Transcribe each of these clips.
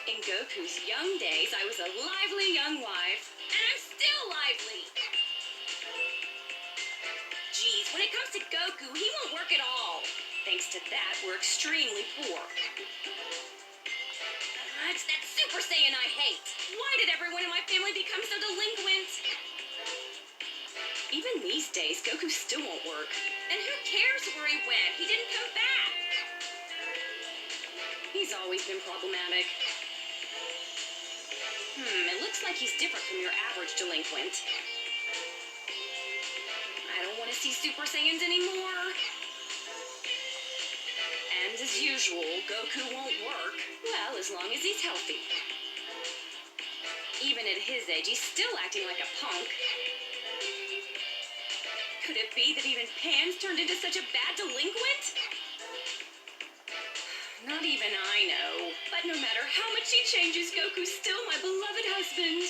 In Goku's young days, I was a lively young wife, and I'm still lively. Geez, when it comes to Goku, he won't work at all. Thanks to that, we're extremely poor. It's that Super Saiyan I hate. Why did everyone in my family become so delinquent? Even these days, Goku still won't work. And who cares where he went? He didn't come back. He's always been problematic. It looks like he's different from your average delinquent. I don't want to see Super Saiyans anymore. And as usual, Goku won't work, well, as long as he's healthy. Even at his age, he's still acting like a punk. Could it be that even Pan's turned into such a bad delinquent? Not even I know. But no matter how much he changes, Goku's still my beloved husband.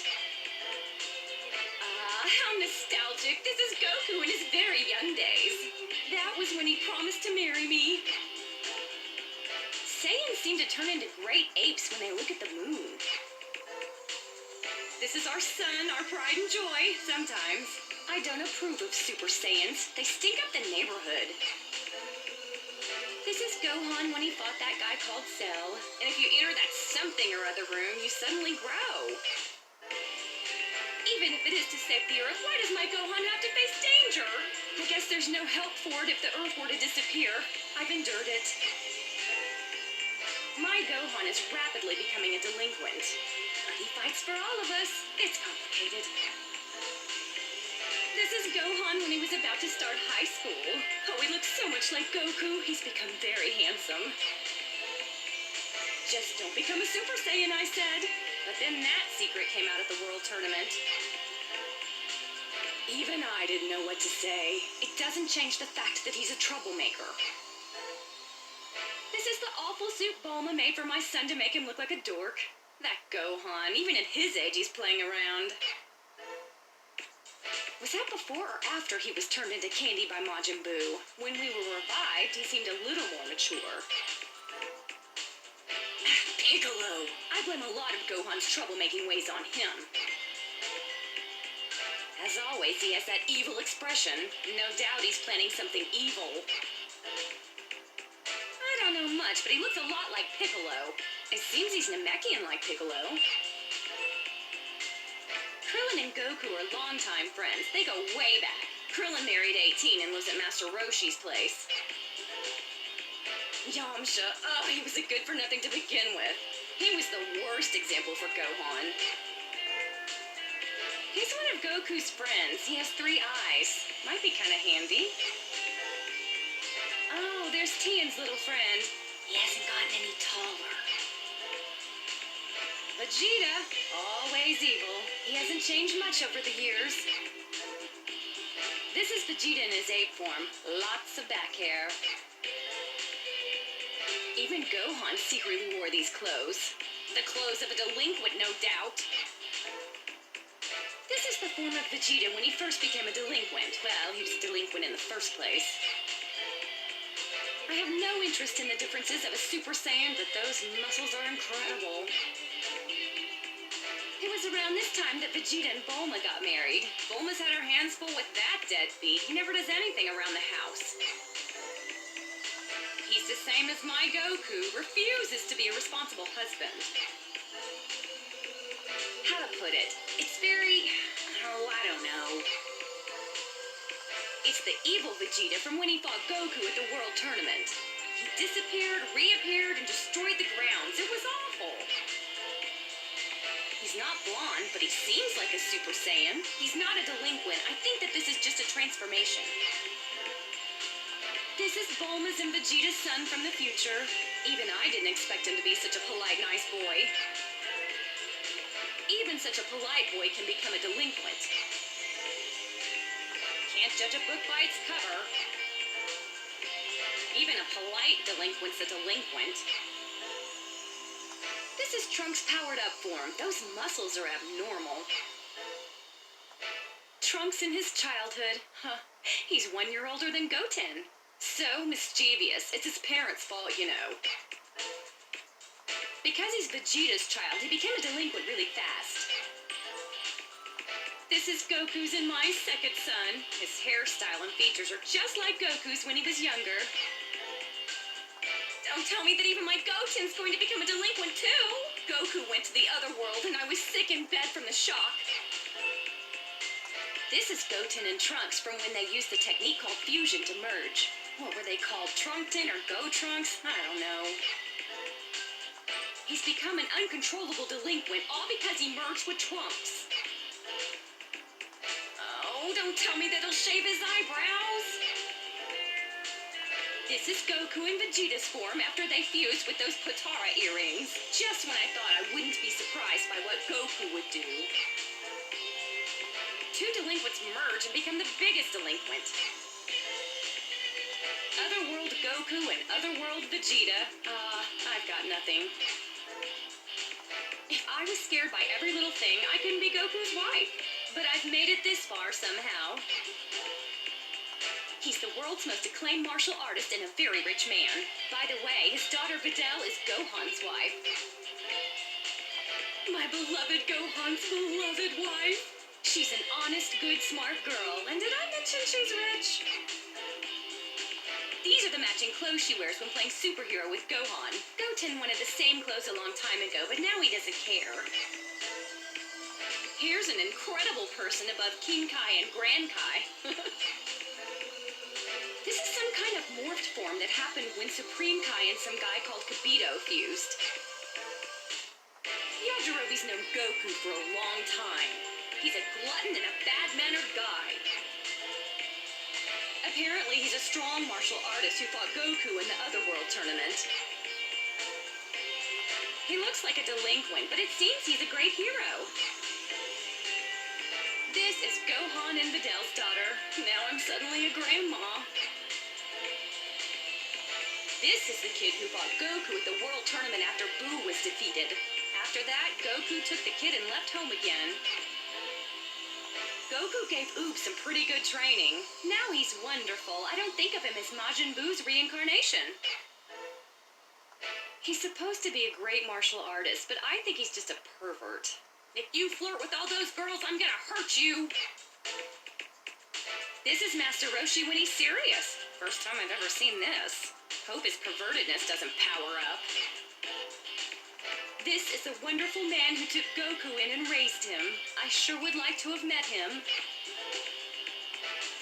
How nostalgic. This is Goku in his very young days. That was when he promised to marry me. Saiyans seem to turn into great apes when they look at the moon. This is our son, our pride and joy, sometimes. I don't approve of Super Saiyans. They stink up the neighborhood. This is Gohan when he fought that guy called Cell. And if you enter that something or other room, you suddenly grow. Even if it is to save the Earth, why does my Gohan have to face danger? I guess there's no help for it if the Earth were to disappear. I've endured it. My Gohan is rapidly becoming a delinquent. But he fights for all of us. It's complicated. This is Gohan when he was about to start high school. Oh, he looks so much like Goku. He's become very handsome. Just don't become a Super Saiyan, I said. But then that secret came out at the World Tournament. Even I didn't know what to say. It doesn't change the fact that he's a troublemaker. This is the awful suit Bulma made for my son to make him look like a dork. That Gohan, even at his age, he's playing around. Was that before or after he was turned into candy by Majin Buu? When we were revived, he seemed a little more mature. Piccolo! I blame a lot of Gohan's troublemaking ways on him. As always, he has that evil expression. No doubt he's planning something evil. I don't know much, but he looks a lot like Piccolo. It seems he's Namekian like Piccolo. Krillin and Goku are longtime friends. They go way back. Krillin married 18 and lives at Master Roshi's place. Yamcha, he was a good for nothing to begin with. He was the worst example for Gohan. He's one of Goku's friends. He has 3 eyes. Might be kind of handy. Oh, there's Tien's little friend. He hasn't gotten any taller. Vegeta, always evil. He hasn't changed much over the years. This is Vegeta in his ape form. Lots of back hair. Even Gohan secretly wore these clothes. The clothes of a delinquent, no doubt. This is the form of Vegeta when he first became a delinquent. Well, he was a delinquent in the first place. I have no interest in the differences of a Super Saiyan, but those muscles are incredible. It was around this time that Vegeta and Bulma got married. Bulma's had her hands full with that deadbeat. He never does anything around the house. He's the same as my Goku, refuses to be a responsible husband. How to put it? It's very... I don't know. It's the evil Vegeta from when he fought Goku at the World Tournament. He disappeared, reappeared, and destroyed the grounds. It was awful. He's not blonde, but he seems like a Super Saiyan. He's not a delinquent. I think that this is just a transformation. This is Bulma's and Vegeta's son from the future. Even I didn't expect him to be such a polite, nice boy. Even such a polite boy can become a delinquent. Can't judge a book by its cover. Even a polite delinquent's a delinquent. This is Trunks' powered-up form. Those muscles are abnormal. Trunks in his childhood. He's 1 year older than Goten. So mischievous. It's his parents' fault, you know. Because he's Vegeta's child, he became a delinquent really fast. This is Goku's and my second son. His hairstyle and features are just like Goku's when he was younger. Don't tell me that even my Goten's going to become a delinquent too. Goku went to the other world and I was sick in bed from the shock. This is Goten and Trunks from when they used the technique called fusion to merge. What were they called, Trunkton or Go-Trunks? I don't know. He's become an uncontrollable delinquent, all because he merged with Trunks. Oh, don't tell me that he'll shave his eyebrows. This is Goku in Vegeta's form after they fused with those Potara earrings. Just when I thought I wouldn't be surprised by what Goku would do. Two delinquents merge and become the biggest delinquent. Otherworld Goku and Otherworld Vegeta. I've got nothing. If I was scared by every little thing, I couldn't be Goku's wife. But I've made it this far somehow. He's the world's most acclaimed martial artist and a very rich man. By the way, his daughter Videl is Gohan's wife. My beloved Gohan's beloved wife. She's an honest, good, smart girl. And did I mention she's rich? These are the matching clothes she wears when playing superhero with Gohan. Goten wanted the same clothes a long time ago, but now he doesn't care. Here's an incredible person above King Kai and Grand Kai. This is some kind of morphed form that happened when Supreme Kai and some guy called Kibito fused. Yajirobe's known Goku for a long time. He's a glutton and a bad-mannered guy. Apparently, he's a strong martial artist who fought Goku in the Otherworld tournament. He looks like a delinquent, but it seems he's a great hero. This is Gohan and Videl's daughter. Now I'm suddenly a grandma. This is the kid who fought Goku at the World Tournament after Boo was defeated. After that, Goku took the kid and left home again. Goku gave Oob some pretty good training. Now he's wonderful. I don't think of him as Majin Buu's reincarnation. He's supposed to be a great martial artist, but I think he's just a pervert. If you flirt with all those girls, I'm gonna hurt you. This is Master Roshi when he's serious. First time I've ever seen this. Hope his pervertedness doesn't power up. This is the wonderful man who took Goku in and raised him. I sure would like to have met him.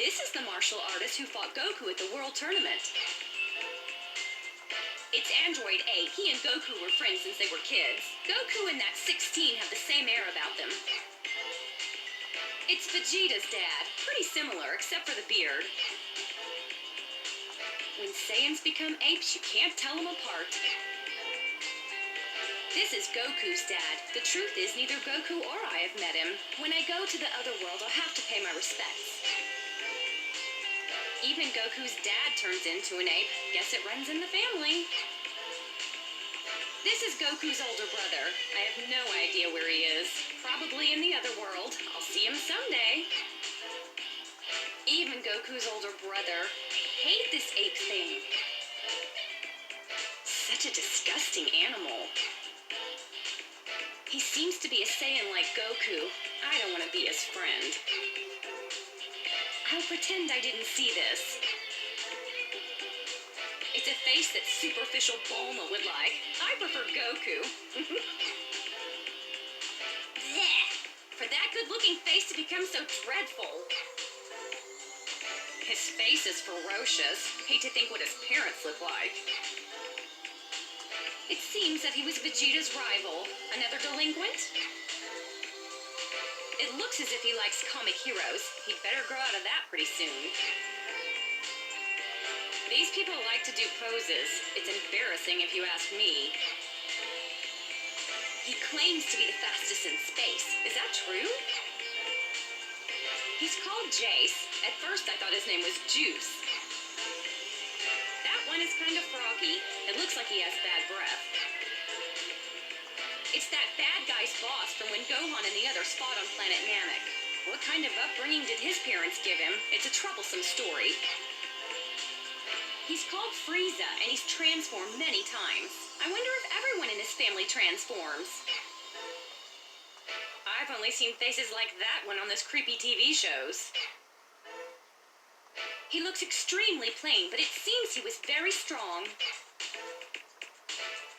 This is the martial artist who fought Goku at the World Tournament. It's Android 8. He and Goku were friends since they were kids. Goku and that 16 have the same air about them. It's Vegeta's dad. Pretty similar, except for the beard. When Saiyans become apes, you can't tell them apart. This is Goku's dad. The truth is, neither Goku or I have met him. When I go to the other world, I'll have to pay my respects. Even Goku's dad turns into an ape. Guess it runs in the family. This is Goku's older brother. I have no idea where he is. Probably in the other world. I'll see him someday. Even Goku's older brother. I hate this ape thing. Such a disgusting animal. He seems to be a Saiyan like Goku. I don't want to be his friend. I'll pretend I didn't see this. It's a face that superficial Bulma would like. I prefer Goku. Blech! For that good-looking face to become so dreadful. His face is ferocious. Hate to think what his parents look like. It seems that he was Vegeta's rival. Another delinquent? It looks as if he likes comic heroes. He'd better grow out of that pretty soon. These people like to do poses. It's embarrassing if you ask me. He claims to be the fastest in space. Is that true? He's called Jace. At first I thought his name was Juice. That one is kind of froggy. It looks like he has bad breath. It's that bad guy's boss from when Gohan and the others fought on planet Namek. What kind of upbringing did his parents give him? It's a troublesome story. He's called Frieza, and he's transformed many times. I wonder if everyone in his family transforms. I've only seen faces like that one on those creepy TV shows. He looks extremely plain, but it seems he was very strong.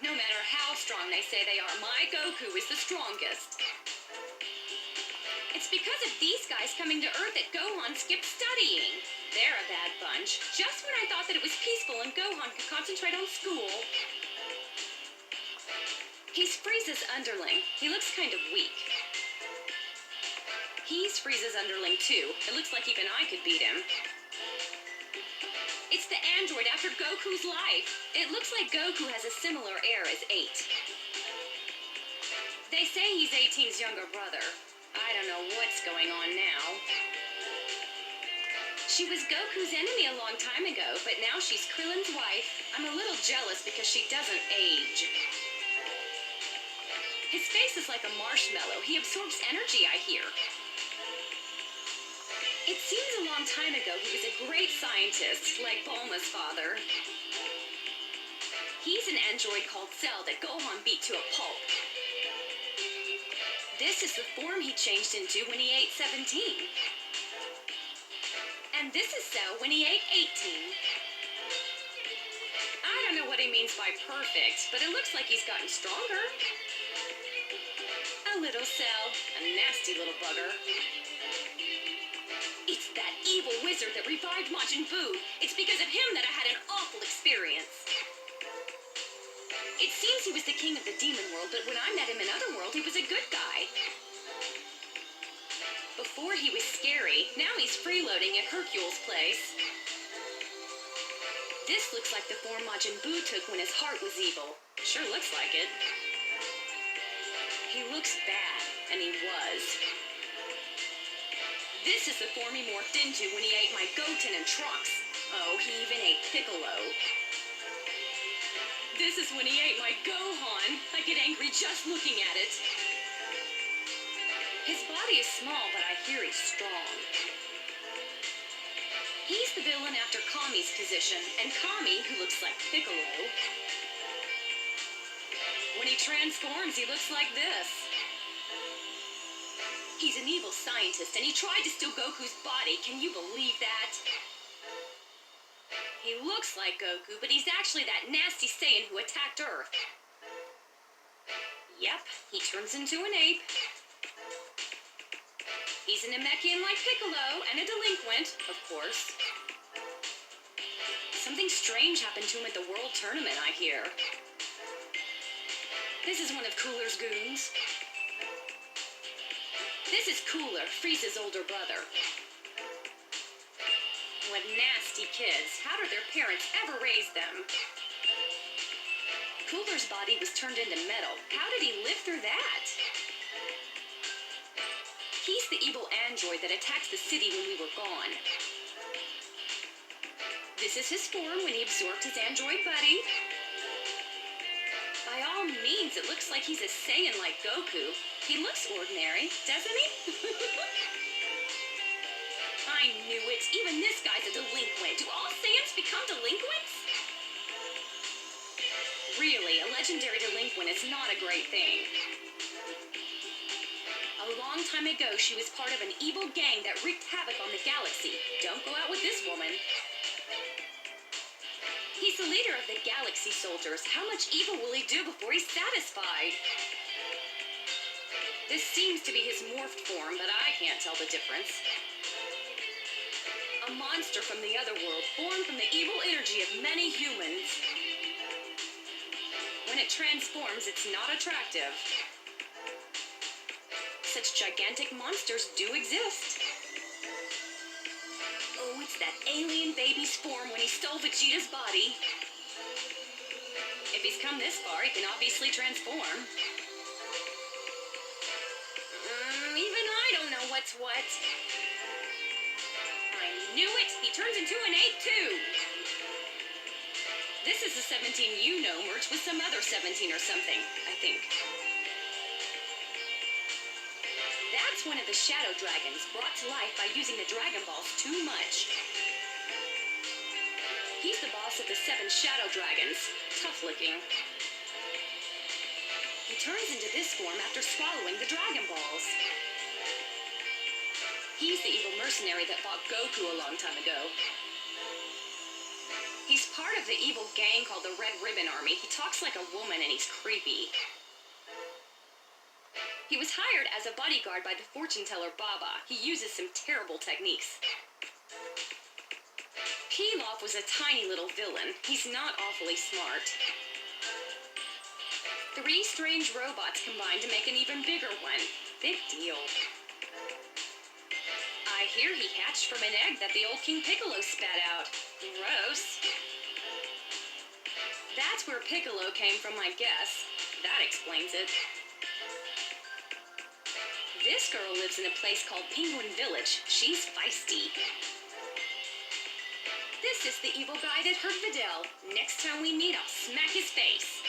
No matter how strong they say they are, my Goku is the strongest. It's because of these guys coming to Earth that Gohan skipped studying. They're a bad bunch. Just when I thought that it was peaceful and Gohan could concentrate on school. He's Frieza's underling. He looks kind of weak. He's Frieza's underling too. It looks like even I could beat him. It's the android after Goku's life. It looks like Goku has a similar air as 8. They say he's 18's younger brother. I don't know what's going on now. She was Goku's enemy a long time ago, but now she's Krillin's wife. I'm a little jealous because she doesn't age. His face is like a marshmallow. He absorbs energy, I hear. It seems a long time ago he was a great scientist, like Bulma's father. He's an android called Cell that Gohan beat to a pulp. This is the form he changed into when he ate 17. And this is Cell when he ate 18. I don't know what he means by perfect, but it looks like he's gotten stronger. A little Cell, a nasty little bugger. It's that evil wizard that revived Majin Buu. It's because of him that I had an awful experience. It seems he was the king of the demon world, but when I met him in Otherworld, he was a good guy. Before he was scary, now he's freeloading at Hercule's place. This looks like the form Majin Buu took when his heart was evil. Sure looks like it. He looks bad, and he was. This is the form he morphed into when he ate my Goten and Trunks. Oh, he even ate Piccolo. This is when he ate my Gohan. I get angry just looking at it. His body is small, but I hear he's strong. He's the villain after Kami's position, and Kami, who looks like Piccolo. When he transforms, he looks like this. He's an evil scientist, and he tried to steal Goku's body. Can you believe that? He looks like Goku, but he's actually that nasty Saiyan who attacked Earth. Yep, he turns into an ape. He's a Namekian like Piccolo, and a delinquent, of course. Something strange happened to him at the World Tournament, I hear. This is one of Cooler's goons. This is Cooler, Frieza's older brother. What nasty kids. How did their parents ever raise them? Cooler's body was turned into metal. How did he live through that? He's the evil android that attacked the city when we were gone. This is his form when he absorbed his android buddy. By all means, it looks like he's a Saiyan like Goku. He looks ordinary, doesn't he? I knew it. Even this guy's a delinquent. Do all Saiyans become delinquents? Really, a legendary delinquent is not a great thing. A long time ago, she was part of an evil gang that wreaked havoc on the galaxy. Don't go out with this woman. He's the leader of the Galaxy Soldiers. How much evil will he do before he's satisfied? This seems to be his morphed form, but I can't tell the difference. A monster from the other world, formed from the evil energy of many humans. When it transforms, it's not attractive. Such gigantic monsters do exist. Oh, it's that alien baby's form when he stole Vegeta's body. If he's come this far, he can obviously transform. Even I don't know what's what. I knew it! He turns into an ape, too! This is the 17 you know merged with some other 17 or something, I think. That's one of the shadow dragons, brought to life by using the Dragon Balls too much. He's the boss of the 7 shadow dragons. Tough looking. He turns into this form after swallowing the Dragon Balls. He's the evil mercenary that fought Goku a long time ago. He's part of the evil gang called the Red Ribbon Army. He talks like a woman and he's creepy. He was hired as a bodyguard by the fortune teller Baba. He uses some terrible techniques. Pilaf was a tiny little villain. He's not awfully smart. 3 strange robots combined to make an even bigger one. Big deal. I hear he hatched from an egg that the old King Piccolo spat out. Gross. That's where Piccolo came from, I guess. That explains it. This girl lives in a place called Penguin Village. She's feisty. This is the evil guy that hurt Videl. Next time we meet, I'll smack his face.